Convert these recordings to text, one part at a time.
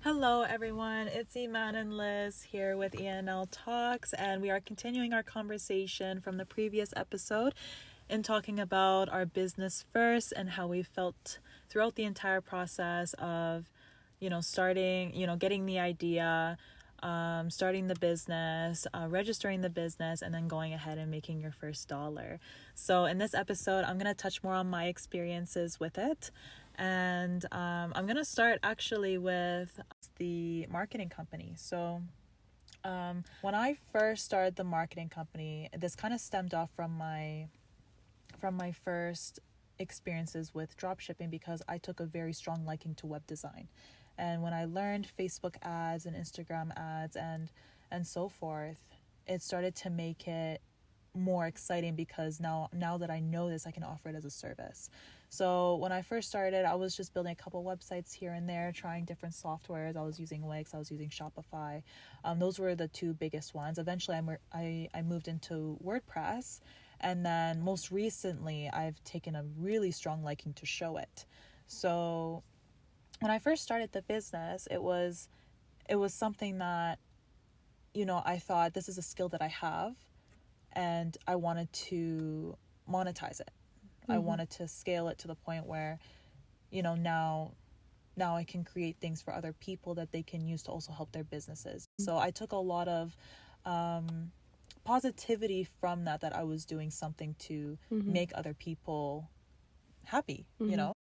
Hello, everyone. It's Eman and Liz here with ENL Talks, and we are continuing our conversation from the previous episode in talking about our business first and how we felt throughout the entire process of, starting, getting the idea, starting the business, registering the business, and then going ahead and making your first dollar. So in this episode, I'm going to touch more on my experiences with it. And I'm going to start actually with the marketing company. So when I first started the marketing company, this kind of stemmed off from my first experiences with dropshipping, because I took a very strong liking to web design. And when I learned Facebook ads and Instagram ads and so forth, it started to make it more exciting, because now that I know this, I can offer it as a service. So when I first started, I was just building a couple websites here and there, trying different softwares. I was using Wix, I was using Shopify. Those were the two biggest ones. Eventually, I moved into WordPress, and then most recently, I've taken a really strong liking to Showit. So when I first started the business, it was something that, I thought, this is a skill that I have, and I wanted to monetize it. I wanted to scale it to the point where, now I can create things for other people that they can use to also help their businesses. So I took a lot of positivity from that I was doing something to make other people happy,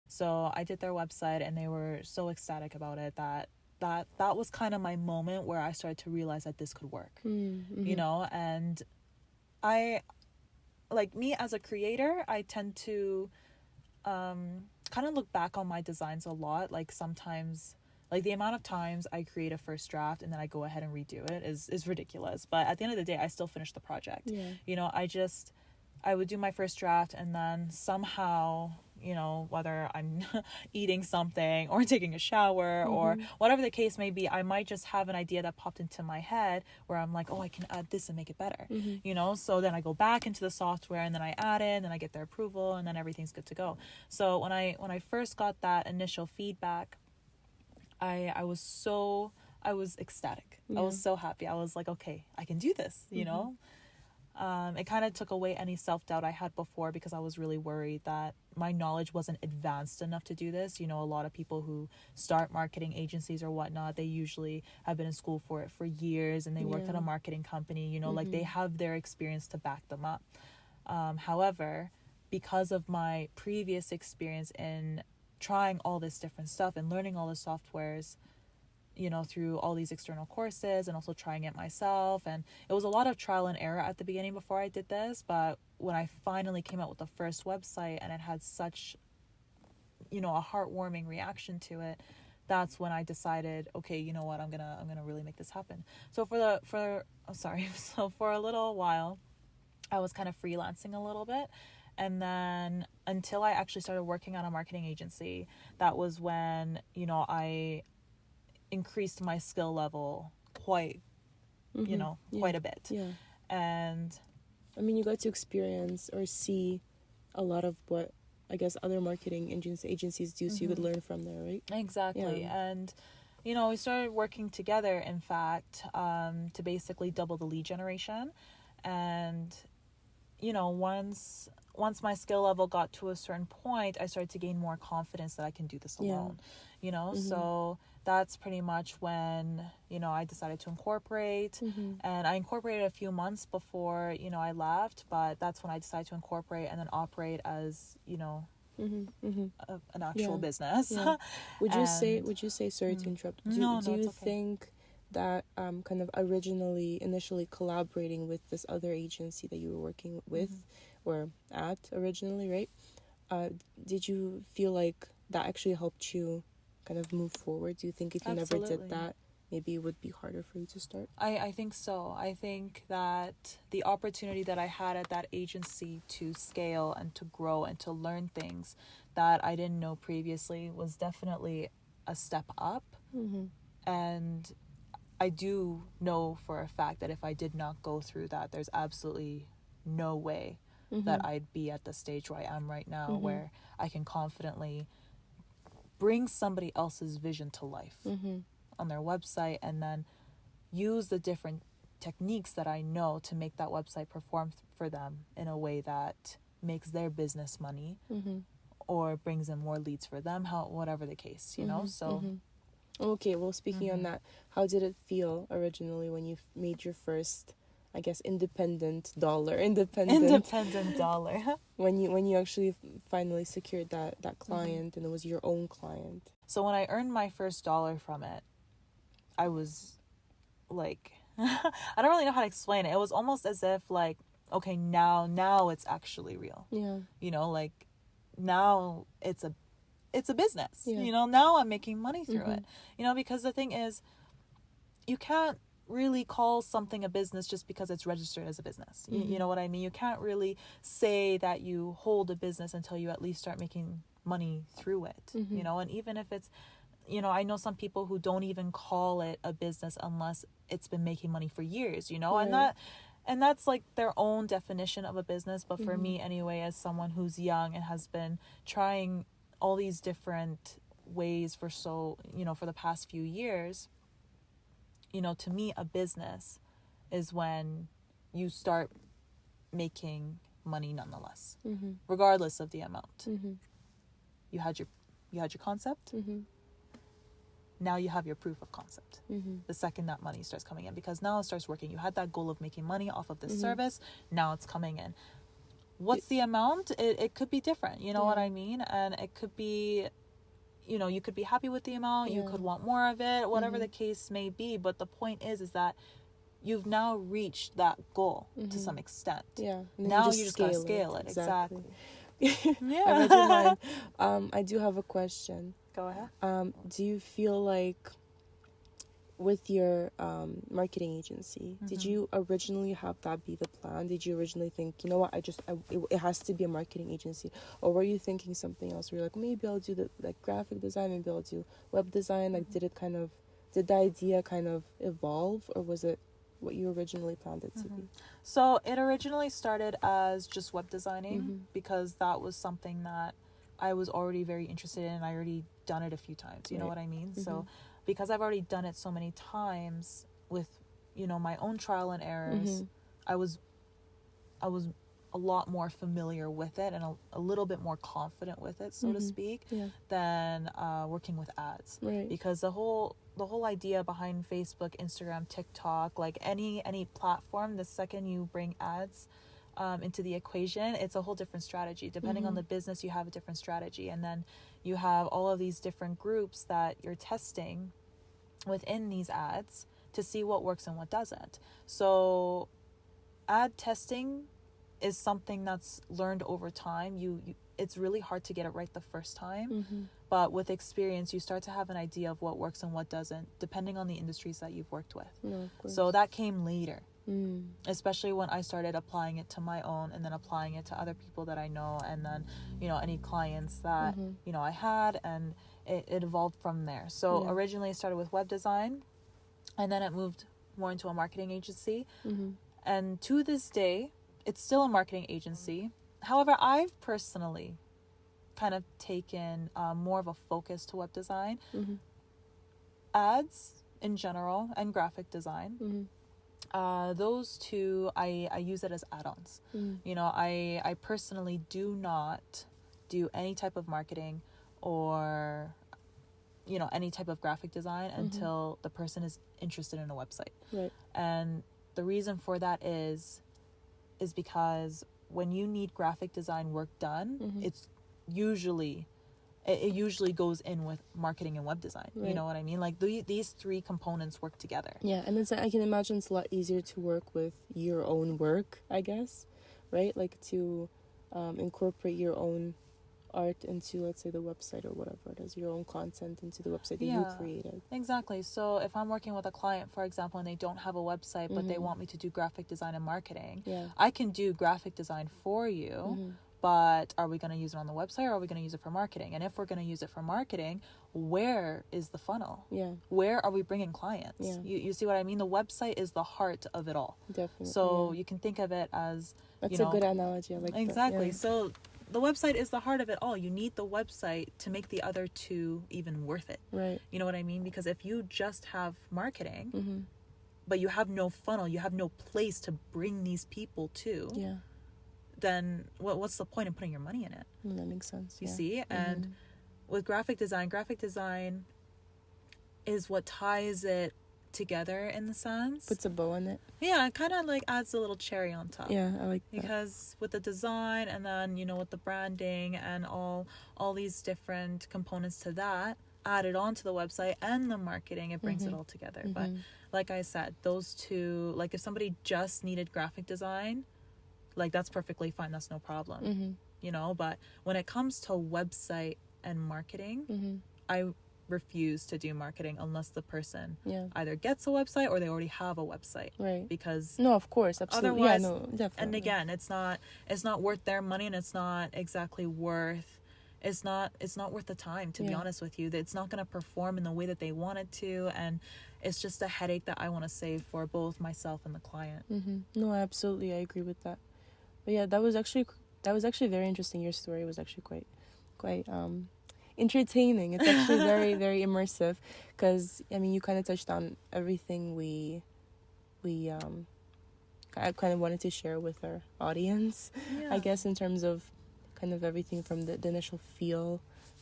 So I did their website, and they were so ecstatic about it that was kind of my moment where I started to realize that this could work, and I, like, me as a creator, I tend to kind of look back on my designs a lot. Like, sometimes, like, the amount of times I create a first draft and then I go ahead and redo it is ridiculous. But at the end of the day, I still finish the project. Yeah. I would do my first draft, and then somehow, whether I'm eating something or taking a shower or whatever the case may be, I might just have an idea that popped into my head where I'm like, oh, I can add this and make it better, so then I go back into the software, and then I add it, and then I get their approval, and then everything's good to go. So when I first got that initial feedback, I was ecstatic. Yeah. I was so happy. I was like, okay, I can do this, It kind of took away any self-doubt I had before, because I was really worried that my knowledge wasn't advanced enough to do this. A lot of people who start marketing agencies or whatnot, they usually have been in school for it for years, and they worked at a marketing company, like, they have their experience to back them up. However, because of my previous experience in trying all this different stuff and learning all the softwares, through all these external courses, and also trying it myself. And it was a lot of trial and error at the beginning before I did this. But when I finally came out with the first website, and it had such, a heartwarming reaction to it, that's when I decided, okay, you know what, I'm gonna really make this happen. So for a little while, I was kind of freelancing a little bit. And then until I actually started working on a marketing agency, that was when, I increased my skill level quite a bit. Yeah. And I mean, you got to experience or see a lot of what, I guess, other marketing agencies do, so you could learn from there, right? Exactly. Yeah. And we started working together, in fact, to basically double the lead generation. And once my skill level got to a certain point, I started to gain more confidence that I can do this alone. So that's pretty much when, I decided to incorporate. And I incorporated a few months before, I left, but that's when I decided to incorporate and then operate as, an actual business. Yeah. Would you say, sorry to interrupt, do you okay. think that kind of initially collaborating with this other agency that you were working with or at originally, right? Did you feel like that actually helped you kind of move forward? Do you think if you Absolutely. never did that, maybe it would be harder for you to start? I think so. I think that the opportunity that I had at that agency to scale and to grow and to learn things that I didn't know previously was definitely a step up. And I do know for a fact that if I did not go through that, there's absolutely no way that I'd be at the stage where I am right now, where I can confidently bring somebody else's vision to life. on their website and then use the different techniques that I know to make that website perform for them in a way that makes their business money or brings in more leads for them, whatever the case, you know? So okay, well, speaking on that, how did it feel originally when you made your first, I guess, independent dollar when you actually finally secured that client and it was your own client? So when I earned my first dollar from it, I was like I don't really know how to explain it. It was almost as if like, okay, now it's actually real. Yeah. You know, like now it's a business. Yeah. You know, now I'm making money through it. You know, because the thing is, you can't really call something a business just because it's registered as a business. You know what I mean? You can't really say that you hold a business until you at least start making money through it. You know, and even if it's, you know, I know some people who don't even call it a business unless it's been making money for years, you know, Right. and that's like their own definition of a business. But for me anyway, as someone who's young and has been trying all these different ways for the past few years, you know, to me, a business is when you start making money nonetheless, regardless of the amount. You had your concept. Now you have your proof of concept. The second that money starts coming in, because now it starts working. You had that goal of making money off of this service. Now it's coming in. What's the amount? It could be different. You know what I mean? And it could be, you know, you could be happy with the amount. You could want more of it, whatever the case may be. But the point is that you've now reached that goal to some extent. Yeah. Now you just gotta scale it. Exactly. Yeah. I read your mind. I do have a question. Go ahead. Do you feel like with your marketing agency, did you originally have that be the plan? Did you originally think, you know what, it has to be a marketing agency? Or were you thinking something else? Were you like, maybe I'll do the like graphic design, maybe I'll do web design? Like, did the idea kind of evolve, or was it what you originally planned it to be? So it originally started as just web designing because that was something that I was already very interested in. I already done it a few times, you know what I mean? So because I've already done it so many times with, you know, my own trial and errors, I was a lot more familiar with it and a little bit more confident with it, so to speak, than working with ads. Right. Because the whole idea behind Facebook, Instagram, TikTok, like any platform, the second you bring ads into the equation, it's a whole different strategy. Depending on the business, you have a different strategy. And then you have all of these different groups that you're testing within these ads to see what works and what doesn't. So ad testing is something that's learned over time. It's really hard to get it right the first time. But with experience, you start to have an idea of what works and what doesn't, depending on the industries that you've worked with. So that came later. Especially when I started applying it to my own and then applying it to other people that I know, and then, you know, any clients that, you know, I had, and it evolved from there. So originally it started with web design, and then it moved more into a marketing agency. And to this day, it's still a marketing agency. However, I've personally kind of taken more of a focus to web design. Ads in general and graphic design. Those two, I use it as add-ons. You know, I personally do not do any type of marketing or, you know, any type of graphic design until the person is interested in a website. Right. And the reason for that is because when you need graphic design work done, it's usually it usually goes in with marketing and web design. Right. You know what I mean? Like these three components work together. Yeah, and I can imagine it's a lot easier to work with your own work, I guess, right? Like to incorporate your own art into, let's say, the website or whatever it is, your own content into the website that you created. Exactly. So if I'm working with a client, for example, and they don't have a website, but they want me to do graphic design and marketing, I can do graphic design for you. But are we going to use it on the website, or are we going to use it for marketing? And if we're going to use it for marketing, where is the funnel? Yeah. Where are we bringing clients? Yeah. You see what I mean? The website is the heart of it all. Definitely. So you can think of it as, that's a good analogy. I like exactly. that. Yeah. So the website is the heart of it all. You need the website to make the other two even worth it. Right. You know what I mean? Because if you just have marketing, but you have no funnel, you have no place to bring these people to, then what's the point in putting your money in it? That makes sense. You see? And with graphic design is what ties it together in the sense. Puts a bow on it. Yeah, it kind of like adds a little cherry on top. Yeah, I like that. Because with the design and then, you know, with the branding and all these different components to that added onto the website and the marketing, it brings it all together. But like I said, those two, like if somebody just needed graphic design, like that's perfectly fine. That's no problem. You know, but when it comes to website and marketing, I refuse to do marketing unless the person either gets a website or they already have a website, right? Because no, of course, absolutely, otherwise, definitely. And again, it's not worth their money, and it's not exactly worth it's not worth the time, to be honest with you. It's not going to perform in the way that they want it to, and it's just a headache that I want to save for both myself and the client. No, absolutely, I agree with that. But yeah, that was actually very interesting. Your story was actually quite entertaining. It's actually very, very immersive, because I mean, you kind of touched on everything I kind of wanted to share with our audience, I guess, in terms of kind of everything from the initial feel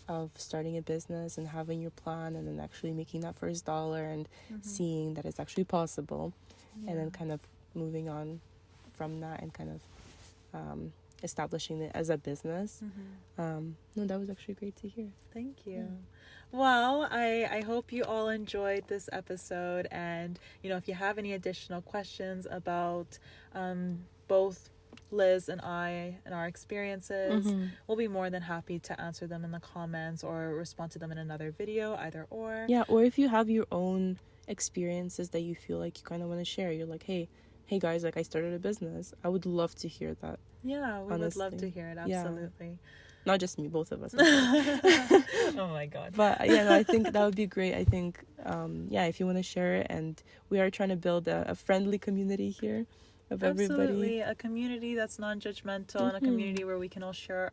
of starting a business and having your plan, and then actually making that first dollar and seeing that it's actually possible, and then kind of moving on from that and kind of establishing it as a business. No, that was actually great to hear. Thank you. Well, I hope you all enjoyed this episode, and you know, if you have any additional questions about both Liz and I and our experiences, we'll be more than happy to answer them in the comments or respond to them in another video, either or. Yeah, or if you have your own experiences that you feel like you kind of want to share, you're like, hey guys, like I started a business. I would love to hear that. Yeah, we would love to hear it. Absolutely. Yeah. Not just me, both of us. Oh my god. But yeah, no, I think that would be great. I think if you want to share it, and we are trying to build a friendly community here of everybody. Absolutely, a community that's non-judgmental, and a community where we can all share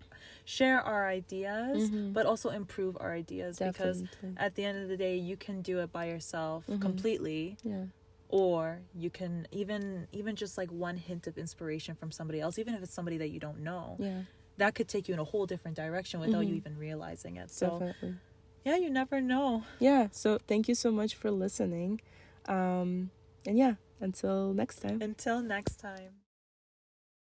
our ideas, but also improve our ideas. Definitely. Because at the end of the day, you can do it by yourself completely. Yeah. Or you can even just like one hint of inspiration from somebody else, even if it's somebody that you don't know, that could take you in a whole different direction without you even realizing it. So definitely. Yeah, you never know. Yeah, so thank you so much for listening, and yeah, until next time.